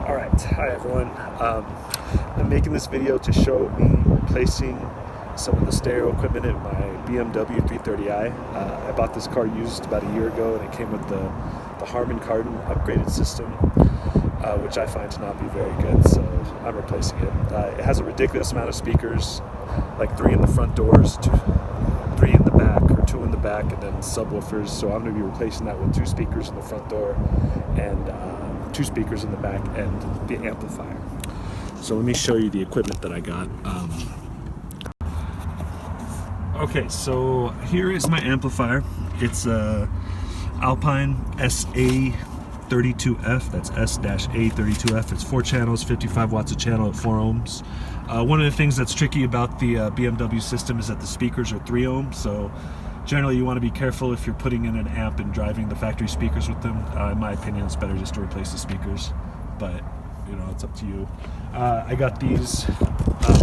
Alright, hi everyone. I'm making this video to show me replacing some of the stereo equipment in my BMW 330i. I bought this car used about a year ago, and it came with the Harmon Khardon upgraded system, which I find to not be very good, so I'm replacing it. It has a ridiculous amount of speakers, like 3 in the front doors, 3 in the back, or 2 in the back, and then subwoofers, so I'm going to be replacing that with 2 speakers in the front door and 2 speakers in the back and the amplifier. So let me show you the equipment that I got. Okay, so here is my amplifier. It's a Alpine SA32F. That's S-A32F. It's 4 channels, 55 watts a channel at 4 ohms. One of the things that's tricky about the BMW system is that the speakers are 3 ohms, so generally you want to be careful if you're putting in an amp and driving the factory speakers with them. In my opinion, it's better just to replace the speakers, but you know, it's up to you. I got these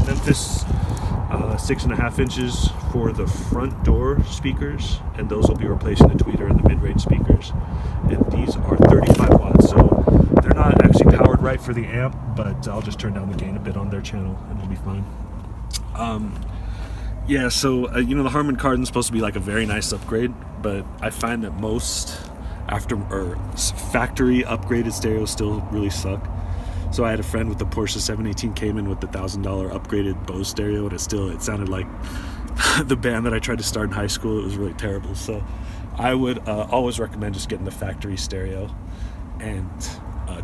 Memphis 6.5 inches for the front door speakers, and those will be replacing the tweeter and the mid-range speakers. And these are 35 watts, so they're not actually powered right for the amp, but I'll just turn down the gain a bit on their channel and it'll be fine. Yeah, so you know, the Harmon Khardon is supposed to be like a very nice upgrade, but I find that most factory upgraded stereos still really suck. So I had a friend with the Porsche 718 Cayman with the $1,000 upgraded Bose stereo, and it sounded like the band that I tried to start in high school. It was really terrible. So I would always recommend just getting the factory stereo and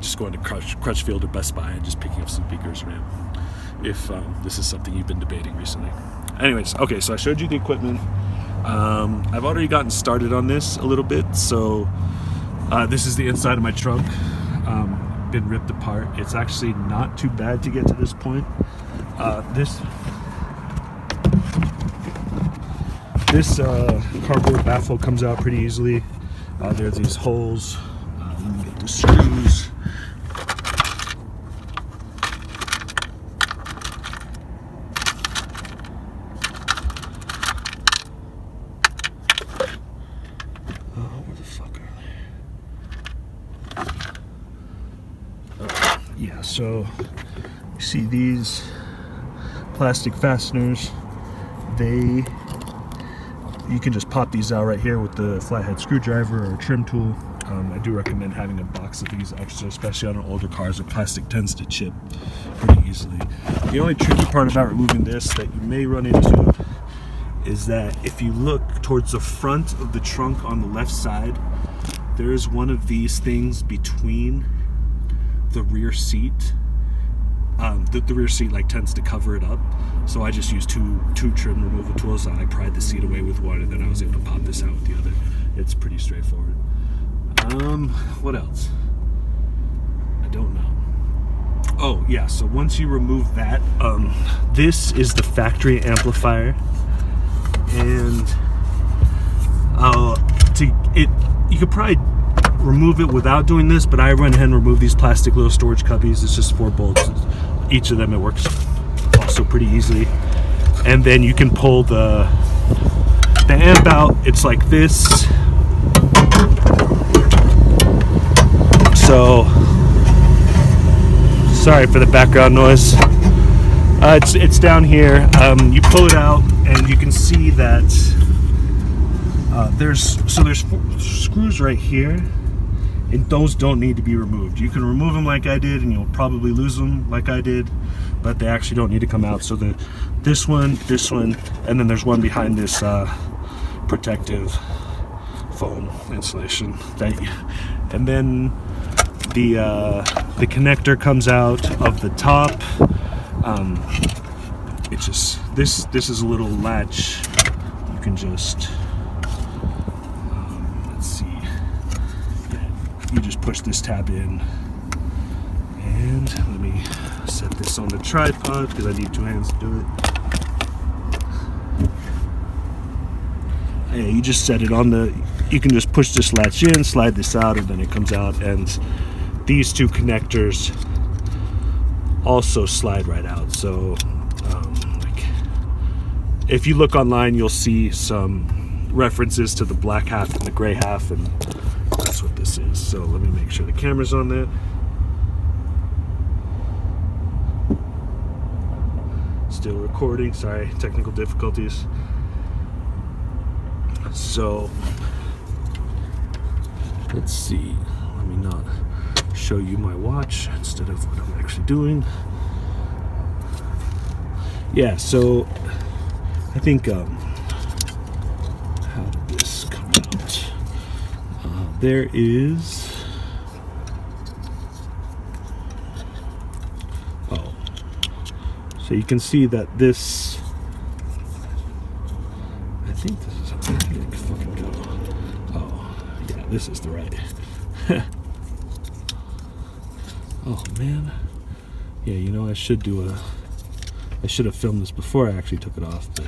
just going to Crutchfield or Best Buy and just picking up some speakers around, if this is something you've been debating recently. Anyways, okay, so I showed you the equipment. I've already gotten started on this a little bit. So this is the inside of my trunk. Been ripped apart. It's actually not too bad to get to this point. This cardboard baffle comes out pretty easily. There's these holes. Let me get the screws. Where the fuck are they? Yeah, so you see these plastic fasteners. You can just pop these out right here with the flathead screwdriver or a trim tool. I do recommend having a box of these extra, especially on older cars where plastic tends to chip pretty easily. The only tricky part about removing this that you may run into is that if you look towards the front of the trunk on the left side, there is one of these things between the rear seat. The rear seat like tends to cover it up, so I just use two trim removal tools. I pried the seat away with one, and then I was able to pop this out with the other. It's pretty straightforward. What else? I don't know. Oh yeah, so once you remove that, this is the factory amplifier, and you could probably remove it without doing this, but I went ahead and removed these plastic little storage cubbies. It's just 4 bolts. Each of them, it works also pretty easily. And then you can pull the amp out. It's like this. So sorry for the background noise. It's down here. You pull it out, and you can see that there's 4 screws right here, and those don't need to be removed. You can remove them like I did, and you'll probably lose them like I did, but they actually don't need to come out. So this one, and then there's one behind this protective foam insulation. And then the connector comes out of the top. It's just this is a little latch. You can just let's see. You just push this tab in, and let me set this on the tripod because I need 2 hands to do it. Yeah, you just set it on you can just push this latch in, slide this out, and then it comes out, and these 2 connectors also slide right out. So if you look online, you'll see some references to the black half and the gray half, and that's what this is. So let me make sure the camera's on there. Still recording. Sorry, technical difficulties. So let's see. Let me not show you my watch instead of what I'm actually doing. Yeah, so I think how did this come out? There is so you can see that this, I think this is how I can fucking go. Oh, yeah, this is the right. Oh man. Yeah, you know, I should have filmed this before I actually took it off, but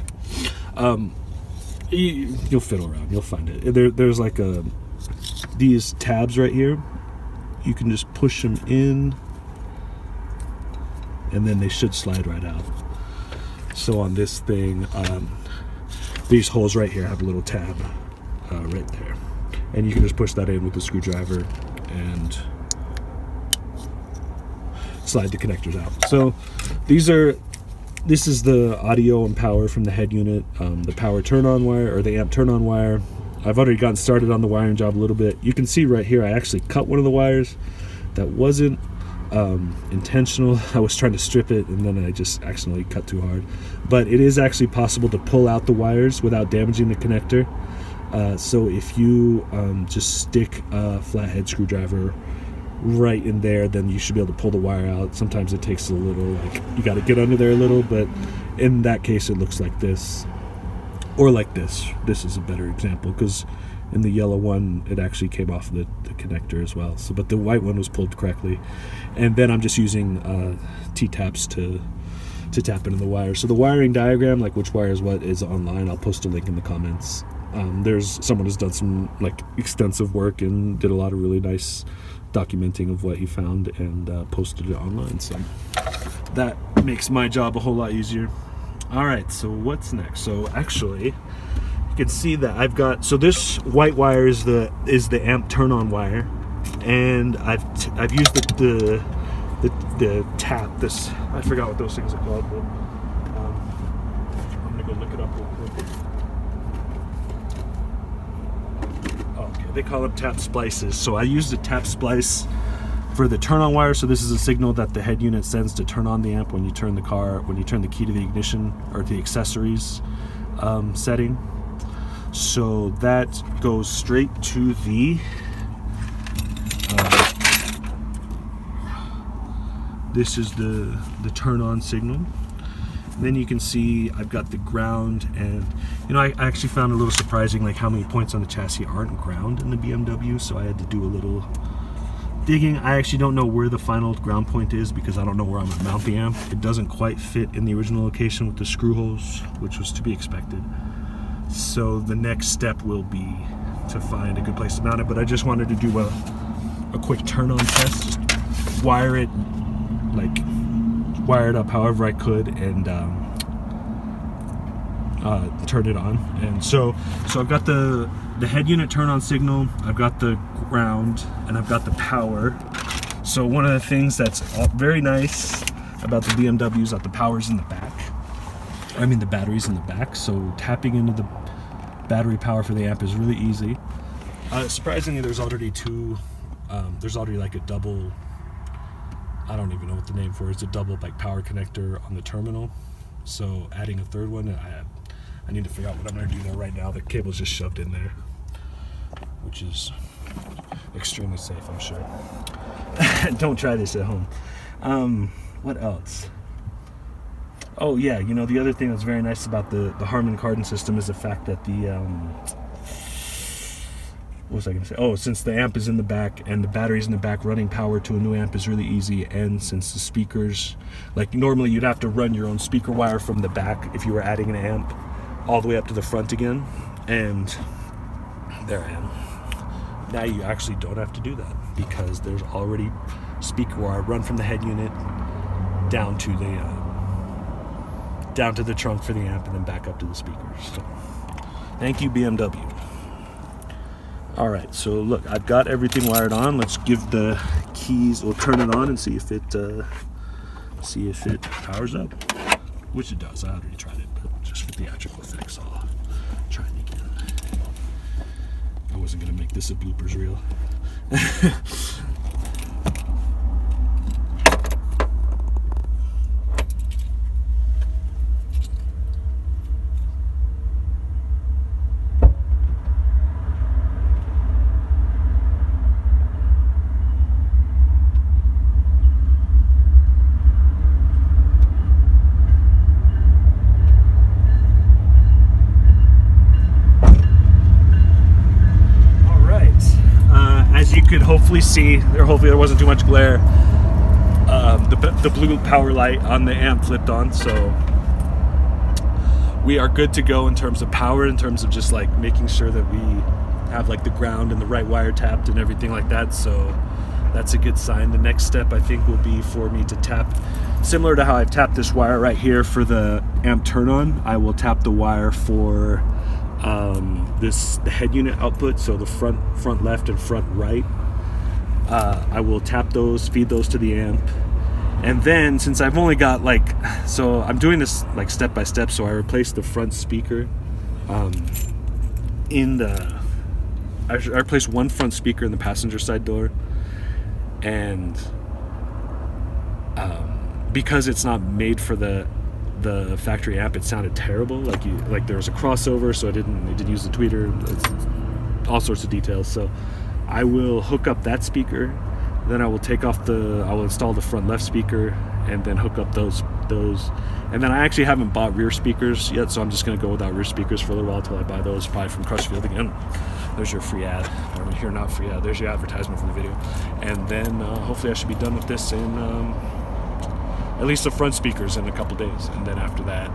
you'll fiddle around, you'll find it. There's like these tabs right here. You can just push them in, and then they should slide right out. So on this thing, these holes right here have a little tab right there, and you can just push that in with the screwdriver and slide the connectors out. So this is the audio and power from the head unit, the power turn-on wire, or the amp turn-on wire. I've already gotten started on the wiring job a little bit. You can see right here I actually cut one of the wires. That wasn't intentional. I was trying to strip it and then I just accidentally cut too hard. But it is actually possible to pull out the wires without damaging the connector. So if you just stick a flathead screwdriver right in there, then you should be able to pull the wire out. Sometimes it takes a little, like, you got to get under there a little, but in that case it looks like this, or like this. This is a better example, because in the yellow one it actually came off the connector as well. So, but the white one was pulled correctly, and then I'm just using T-taps to tap into the wire. So the wiring diagram, like which wire is what, is online. I'll post a link in the comments. There's someone who's done some like extensive work and did a lot of really nice documenting of what he found and posted it online, so that makes my job a whole lot easier. All right, so what's next? So actually you can see that I've got, so this white wire is the amp turn-on wire, and I've used the tap, this, I forgot what those things are called, but I'm gonna go look it up real quick. They call them tap splices. So I used a tap splice for the turn-on wire. So this is a signal that the head unit sends to turn on the amp when you turn the key to the ignition or the accessories setting. So that goes straight to the this is the turn-on signal. And then you can see I've got the ground, and you know, I actually found a little surprising like how many points on the chassis aren't ground in the BMW, so I had to do a little digging. I actually don't know where the final ground point is because I don't know where I'm gonna mount the amp. It doesn't quite fit in the original location with the screw holes, which was to be expected. So the next step will be to find a good place to mount it, but I just wanted to do a quick turn-on test, just wire it up however I could and turn it on. And so I've got the head unit turn on signal, I've got the ground, and I've got the power. So one of the things that's very nice about the BMW is that the power's in the back. I mean the battery's in the back, so tapping into the battery power for the amp is really easy. Surprisingly, there's already like a double, I don't even know what the name for it. It's a double like power connector on the terminal. So adding a third one, I need to figure out what I'm going to do there right now. The cable's just shoved in there, which is extremely safe, I'm sure. Don't try this at home. What else? Oh yeah, you know, the other thing that's very nice about the Harmon Khardon system is the fact that what was I going to say? Oh, since the amp is in the back and the battery's in the back, running power to a new amp is really easy. And since the speakers, like normally you'd have to run your own speaker wire from the back if you were adding an amp all the way up to the front again. And there I am. Now you actually don't have to do that because there's already speaker wire run from the head unit down to the trunk for the amp and then back up to the speakers. So, thank you, BMW. All right, so look, I've got everything wired on. Let's give the keys, we'll turn it on and see if it powers up. which it does. I already tried it, but just for theatrical effects, I'll try it again. I wasn't gonna make this a bloopers reel. As you could hopefully see, or hopefully there wasn't too much glare, the blue power light on the amp flipped on, so we are good to go in terms of power, in terms of just like making sure that we have like the ground and the right wire tapped and everything like that. So that's a good sign. The next step I think will be for me to tap, similar to how I've tapped this wire right here for the amp turn on, I will tap the wire for the head unit output, so the front left and front right. I will tap those, feed those to the amp, and then since I've only got so I'm doing this like step by step, so I replaced the front speaker I replaced one front speaker in the passenger side door, and because it's not made for the factory amp, it sounded terrible. Like there was a crossover, so it didn't use the tweeter. It's all sorts of details. So I will hook up that speaker, then I will install the front left speaker, and then hook up those. And then I actually haven't bought rear speakers yet, so I'm just gonna go without rear speakers for a little while until I buy those, probably from Crutchfield again. There's your free ad, or here, not free ad, there's your advertisement for the video. And then hopefully I should be done with this in at least the front speakers in a couple days, and then after that,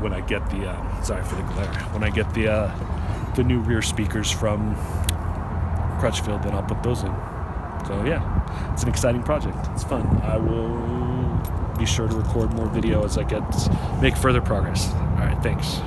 when I get the sorry for the glare, when I get the new rear speakers from Crutchfield, then I'll put those in. So yeah, it's an exciting project. It's fun. I will be sure to record more video as I make further progress. All right, thanks.